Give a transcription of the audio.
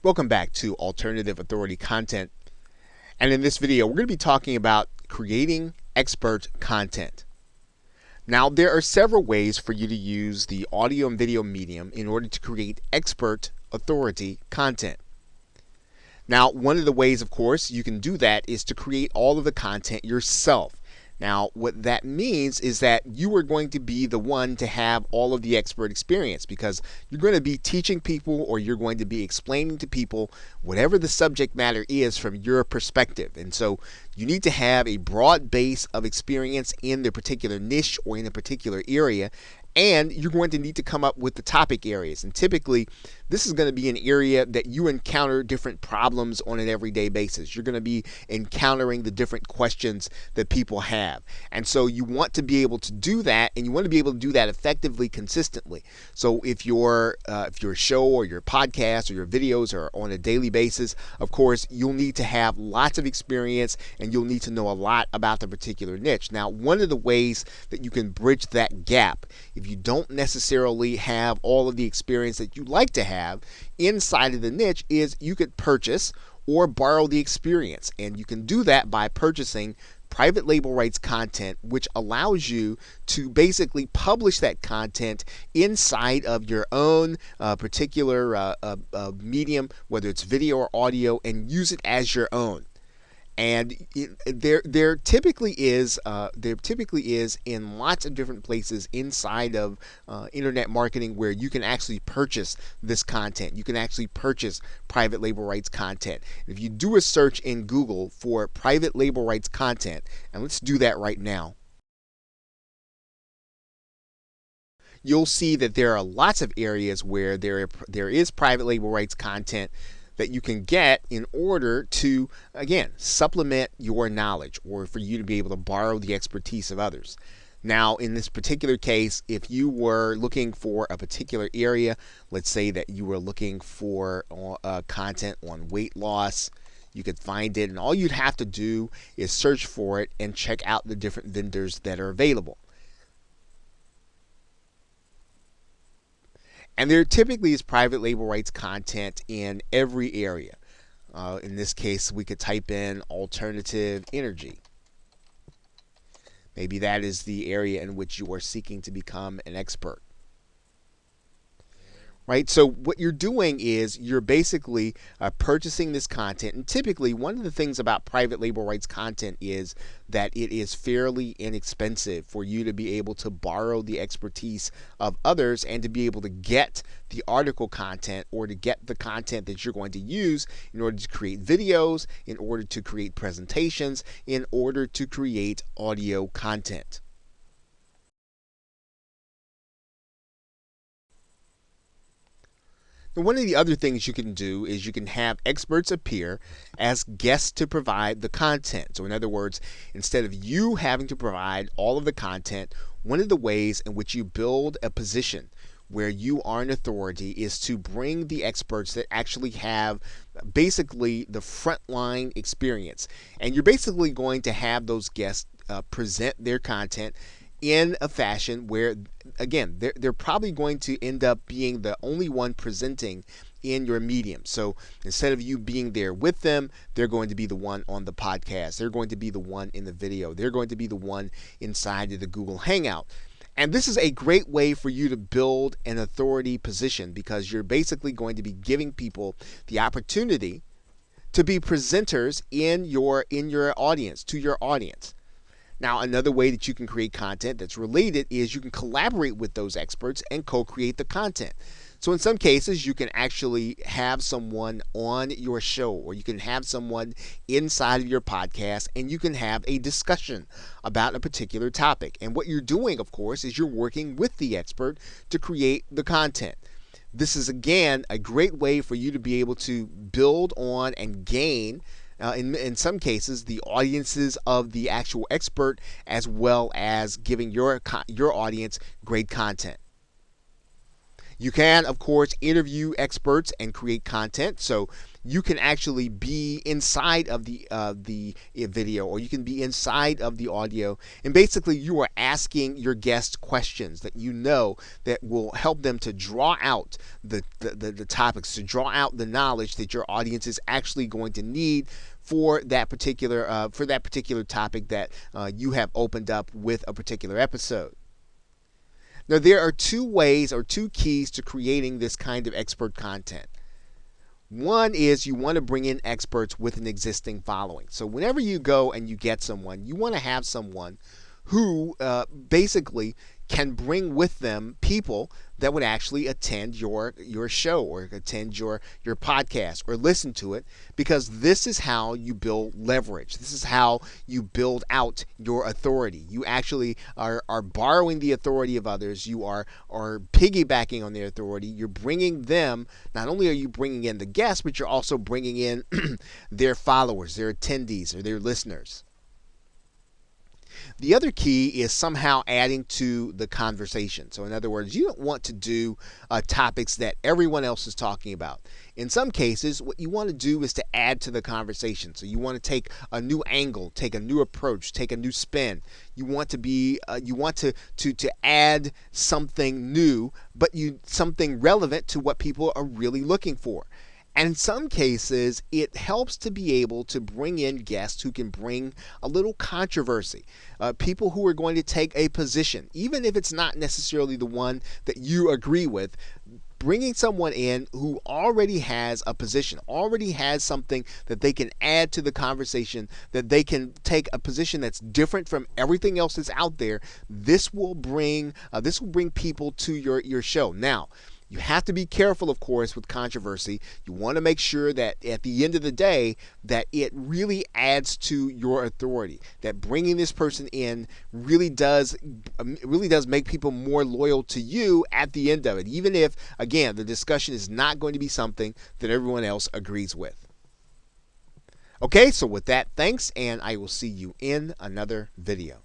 Welcome back to Alternative Authority Content. And in this video, we're going to be talking about creating expert content. Now, there are several ways for you to use the audio and video medium in order to create expert authority content. Now, one of the ways, of course, you can do that is to create all of the content yourself. Now, what that means is that you are going to be the one to have all of the expert experience because you're going to be teaching people or you're going to be explaining to people whatever the subject matter is from your perspective. And so you need to have a broad base of experience in the particular niche or in a particular area. And you're going to need to come up with the topic areas. And typically, this is going to be an area that you encounter different problems on an everyday basis. You're going to be encountering the different questions that people have. And so you want to be able to do that, and you want to be able to do that effectively, consistently. So if your show or your podcast or your videos are on a daily basis, of course, you'll need to have lots of experience and you'll need to know a lot about the particular niche. Now, one of the ways that you can bridge that gap, if you don't necessarily have all of the experience that you'd like to have inside of the niche, is you could purchase or borrow the experience. And you can do that by purchasing private label rights content, which allows you to basically publish that content inside of your own particular medium, whether it's video or audio, and use it as your own. And there typically is in lots of different places inside of internet marketing where you can actually purchase this content. You can actually purchase private label rights content. If you do a search in Google for private label rights content, and let's do that right now, you'll see that there are lots of areas where there is private label rights content that you can get in order to, again, supplement your knowledge or for you to be able to borrow the expertise of others. Now, in this particular case, if you were looking for a particular area, let's say that you were looking for content on weight loss, you could find it, and all you'd have to do is search for it and check out the different vendors that are available. And there typically is private label rights content in every area. In this case, we could type in alternative energy. Maybe that is the area in which you are seeking to become an expert. Right? So what you're doing is you're basically purchasing this content. And typically, one of the things about private label rights content is that it is fairly inexpensive for you to be able to borrow the expertise of others and to be able to get the article content or to get the content that you're going to use in order to create videos, in order to create presentations, in order to create audio content. Now, one of the other things you can do is you can have experts appear as guests to provide the content. So in other words, instead of you having to provide all of the content, one of the ways in which you build a position where you are an authority is to bring the experts that actually have basically the frontline experience. And you're basically going to have those guests present their content in a fashion where, again, they're probably going to end up being the only one presenting in your medium. So instead of you being there with them, they're going to be the one on the podcast. They're going to be the one in the video. They're going to be the one inside of the Google Hangout. And this is a great way for you to build an authority position because you're basically going to be giving people the opportunity to be presenters in your audience, to your audience. Now, another way that you can create content that's related is you can collaborate with those experts and co-create the content. So in some cases, you can actually have someone on your show or you can have someone inside of your podcast and you can have a discussion about a particular topic. And what you're doing, of course, is you're working with the expert to create the content. This is, again, a great way for you to be able to build on and gain in some cases, the audiences of the actual expert, as well as giving your audience great content. You can, of course, interview experts and create content. So you can actually be inside of the video, or you can be inside of the audio, and basically you are asking your guests questions that you know that will help them to draw out the topics, to draw out the knowledge that your audience is actually going to need for that particular topic that you have opened up with a particular episode. Now, there are two ways or two keys to creating this kind of expert content. One is you want to bring in experts with an existing following. So whenever you go and you get someone, you want to have someone who basically can bring with them people that would actually attend your show or attend your podcast or listen to it, because this is how you build leverage. This is how you build out your authority. You actually are borrowing the authority of others. You are piggybacking on their authority. You're bringing them, not only are you bringing in the guests, but you're also bringing in their followers, their attendees, or their listeners. The other key is somehow adding to the conversation. So in other words, you don't want to do topics that everyone else is talking about. In some cases, what you want to do is to add to the conversation. So you want to take a new angle, take a new approach, take a new spin. You want to be, to add something new, but something relevant to what people are really looking for. And in some cases, it helps to be able to bring in guests who can bring a little controversy, people who are going to take a position, even if it's not necessarily the one that you agree with. Bringing someone in who already has a position, already has something that they can add to the conversation, that they can take a position that's different from everything else that's out there. This will bring people to your show. Now, you have to be careful, of course, with controversy. You want to make sure that at the end of the day that it really adds to your authority, that bringing this person in really does make people more loyal to you at the end of it, even if, again, the discussion is not going to be something that everyone else agrees with. Okay, so with that, thanks, and I will see you in another video.